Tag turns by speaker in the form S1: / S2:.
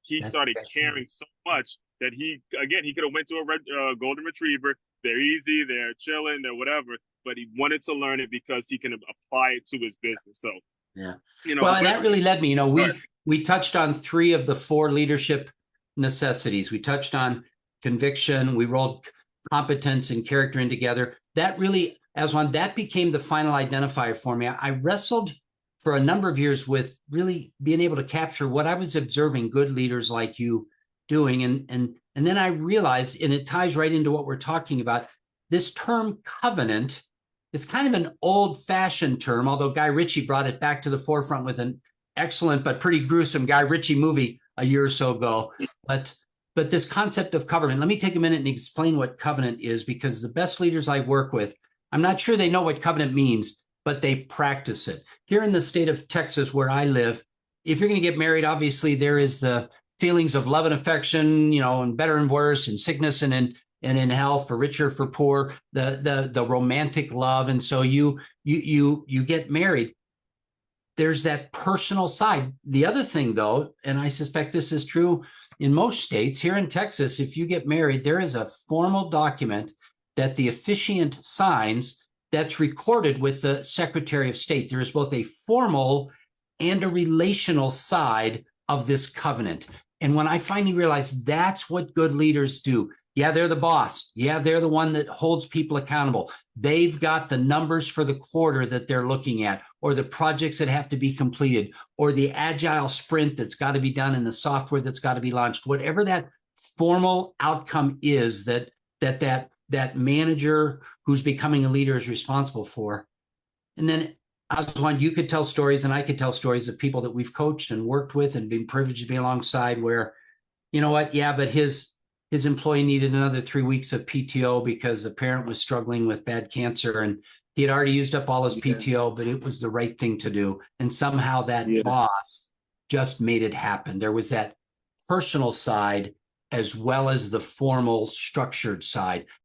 S1: he
S2: That's
S1: started caring so much that he could have went to a golden retriever. They're easy, they're chilling, they're whatever, but he wanted to learn it because he can apply it to his business. So,
S2: yeah.
S1: you know,
S2: Well, and
S1: but
S2: that really led me,
S1: right.
S2: we touched on three of the four leadership necessities. We touched on conviction, we rolled competence and character in together. That really, Aswan, that became the final identifier for me. I wrestled for a number of years with really being able to capture what I was observing good leaders like you doing. And then I realized, and it ties right into what we're talking about, this term covenant is kind of an old-fashioned term, although Guy Ritchie brought it back to the forefront with an excellent but pretty gruesome Guy Ritchie movie a year or so ago. But this concept of covenant, let me take a minute and explain what covenant is, because the best leaders I work with, I'm not sure they know what covenant means, but they practice it. Here in the state of Texas, where I live, if you're going to get married, obviously there is the feelings of love and affection, and better and worse, and sickness and in health, for richer, for poor, the romantic love. And so you get married. There's that personal side. The other thing, though, and I suspect this is true in most states, here in Texas, if you get married, there is a formal document that the officiant signs that's recorded with the Secretary of State. There is both a formal and a relational side of this covenant. And when I finally realized that's what good leaders do, yeah, they're the boss. Yeah, they're the one that holds people accountable. They've got the numbers for the quarter that they're looking at, or the projects that have to be completed, or the agile sprint that's got to be done in the software that's got to be launched. Whatever that formal outcome is that manager who's becoming a leader is responsible for. And then, Aswan, you could tell stories, and I could tell stories of people that we've coached and worked with and been privileged to be alongside where, you know what, yeah, but his employee needed another 3 weeks of PTO because the parent was struggling with bad cancer, and he had already used up all his PTO, but it was the right thing to do. And somehow that boss just made it happen. There was that personal side as well as the formal structured side.